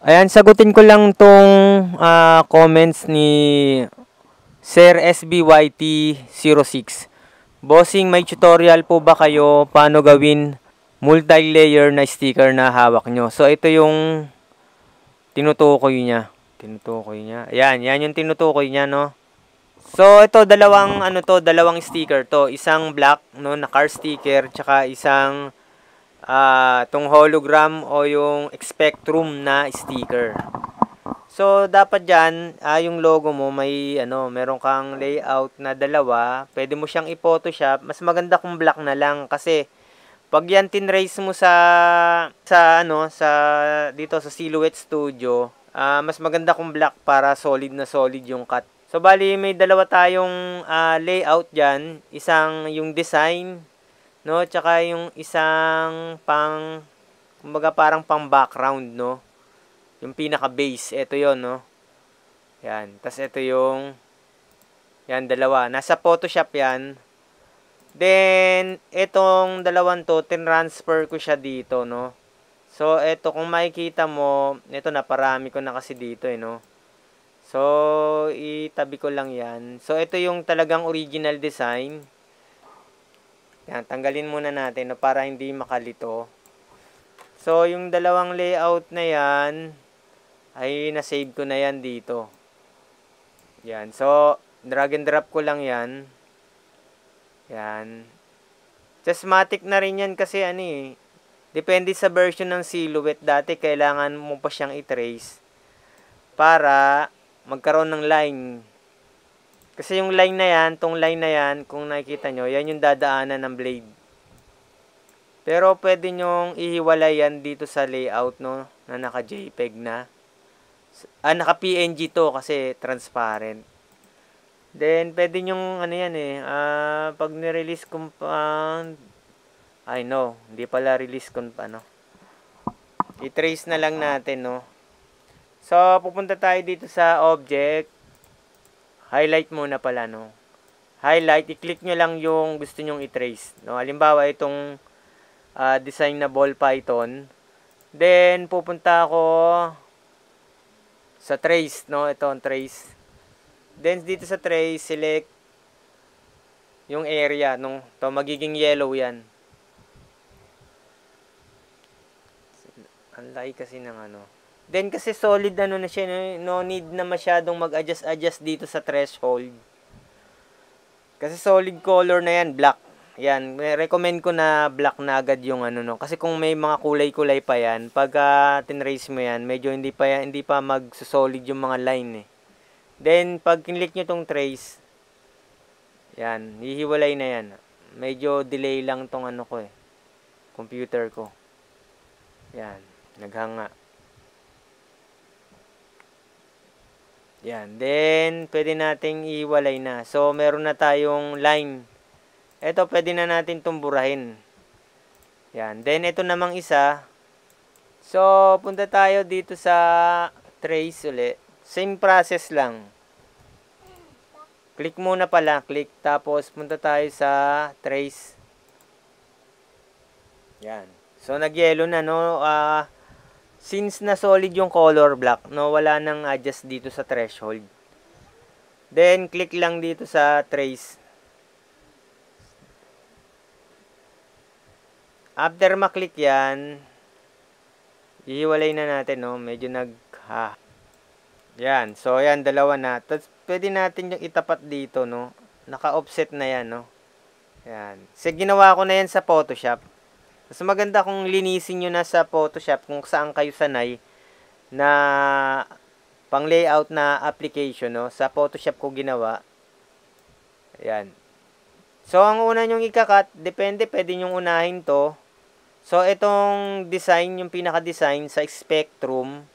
Ayan, sagutin ko lang tong comments ni Sir SBYT06. Bossing, may tutorial po ba kayo paano gawin multi-layer na sticker na hawak nyo? So, ito yung tinutukoy niya. Tinutukoy niya. Ayan, yan yung tinutukoy niya, no? So, ito, dalawang sticker to. Isang black, no, na car sticker, tsaka isang tong hologram o yung spectrum na sticker. So, dapat dyan, yung logo mo, meron kang layout na dalawa. Pwede mo siyang i-photoshop. Mas maganda kung black na lang kasi pag yan tinrace mo dito sa Silhouette Studio, mas maganda kung black para solid na solid yung cut. So, bali, may dalawa tayong layout dyan. Isang yung design, no? Tsaka yung isang kumbaga parang pang background, no? Yung pinaka-base, ito yon, no? Yan. Tapos ito yung, yan, dalawa. Nasa Photoshop yan. Then, itong dalawang to, tinransfer ko siya dito, no? So, ito, kung makikita mo, ito, naparami ko na kasi dito, no? So, itabi ko lang yan. So, ito yung talagang original design. Yan, tanggalin muna natin, no, para hindi makalito. So, yung dalawang layout na yan, ay na-save ko na yan dito. Yan. So, drag and drop ko lang yan. Yan. Chessmatic na rin yan kasi depende sa version ng Silhouette. Dati kailangan mo pa siyang i-trace para magkaroon ng line. Kasi yung line na yan, tong line na yan, kung nakikita nyo, yan yung dadaanan ng blade. Pero pwede nyong ihiwalay yan dito sa layout, no, na naka-JPEG na. Naka-PNG to kasi transparent. Then, pwede nyong, pag ni-release compound, hindi pala release compound, i-trace na lang natin, no. So, pupunta tayo dito sa object. Highlight muna pala, no. Highlight, i-click nyo lang yung gusto nyong i-trace, no. Halimbawa, itong design na ball python. Then, pupunta ako sa trace, no? Ito ang trace. Then, dito sa trace, select yung area, no? Ito, magiging yellow yan. Ang laki kasi ng Then, kasi solid na siya, no need na masyadong mag-adjust dito sa threshold. Kasi solid color na yan, black. Yan, recommend ko na black na agad yung no. Kasi kung may mga kulay-kulay pa yan, pag tinrace mo yan, medyo hindi pa mag-solid yung mga line, eh. Then, pag kinlik nyo tong trace, yan, hihiwalay na yan. Medyo delay lang tong computer ko. Yan, naghanga. Yan, then, pwede nating ihiwalay na. So, meron na tayong line. Ito, pwede na natin tumburahin. Yan. Then, ito namang isa. So, punta tayo dito sa trace ulit. Same process lang. Click muna pala. Click. Tapos, punta tayo sa trace. Yan. So, nag-yellow na, no? Since na solid yung color black, no? Wala nang adjust dito sa threshold. Then, click lang dito sa trace. After maklik yan, ihiwalay na natin, no? Medyo Yan. So, yan, dalawa na. Tapos, pwede natin yung itapat dito, no? Naka-offset na yan, no? Yan. So, ginawa ko na yan sa Photoshop. Mas maganda kung linisin nyo na sa Photoshop kung saan kayo sanay na pang layout na application, no? Sa Photoshop ko ginawa. Yan. So, ang una nyong ikakat, depende, pwede nyong unahin to. So, itong design, yung pinaka-design sa spectrum,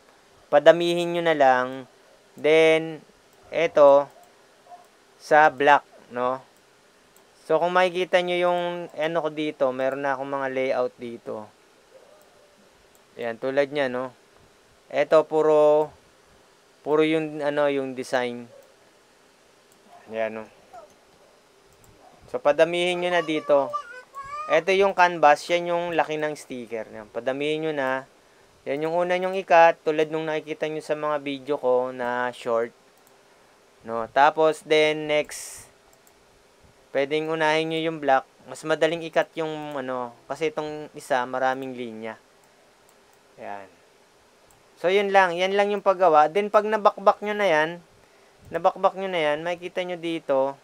padamihin nyo na lang. Then, ito, sa black, no? So, kung makikita nyo yung, ko dito, meron na akong mga layout dito. Ayan, tulad nya, no? Ito, puro yung, yung design. Ayan, no? So, padamihin nyo na dito. Ito yung canvas, yan yung laki ng sticker. Yan. Padamihin nyo na. Yan yung una nyong ikat, tulad nung nakikita nyo sa mga video ko na short. No? Tapos, then, next, pwedeng unahin nyo yung black. Mas madaling ikat yung, kasi itong isa, maraming linya. Yan. So, yun lang. Yan lang yung paggawa. Then, pag nabakbak nyo na yan, makikita nyo dito,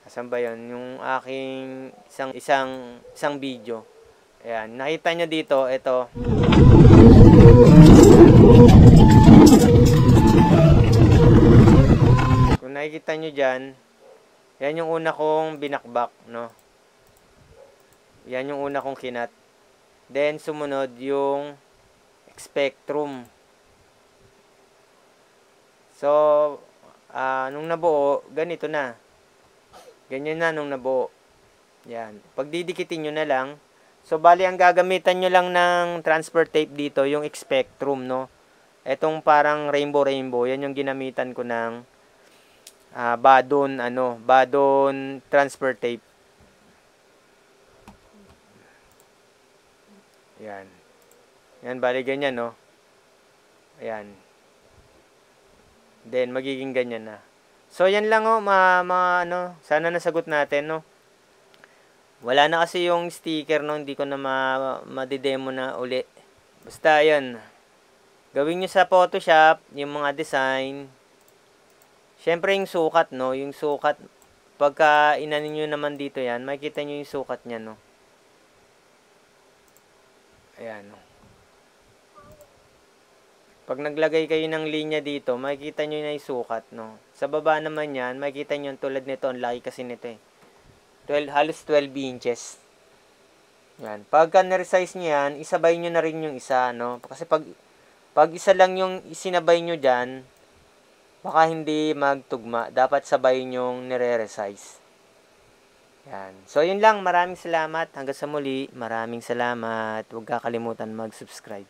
asan ba yun? Yung aking isang video. Ayan. Nakita nyo dito, ito. Kung nakikita nyo dyan, yan yung una kong binakbak, no? Yan yung una kong kinat. Then, sumunod yung spectrum. So, nung nabuo, ganito na. Ganyan na nung nabuo. Yan. Pag didikitin nyo na lang, so, bali, ang gagamitan nyo lang ng transfer tape dito, yung spectrum, no? Etong parang rainbow, yan yung ginamitan ko ng Badon transfer tape. Yan. Yan, bali ganyan, no? Ayan. Then, magiging ganyan na. So, yan lang, oh, sana nasagot natin, no? Wala na kasi yung sticker, no? Hindi ko na madidemo na uli. Basta, yan. Gawin nyo sa Photoshop, yung mga design. Siyempre, yung sukat, no? Yung sukat, pagka inanin nyo naman dito yan, makikita nyo yung sukat niya, no? Ayan, no? Pag naglagay kayo ng linya dito, makikita nyo na yung sukat, no? Sa baba naman yan, makikita nyo tulad nito, ang laki kasi nito eh. Halos 12 inches. Yan. Pagka na-resize nyo yan, isabay nyo na rin yung isa, no? Kasi pag isa lang yung isinabay nyo dyan, baka hindi magtugma. Dapat sabay nyo nire-resize. Yan. So, yun lang. Maraming salamat. Hanggang sa muli. Maraming salamat. Huwag kakalimutan mag-subscribe.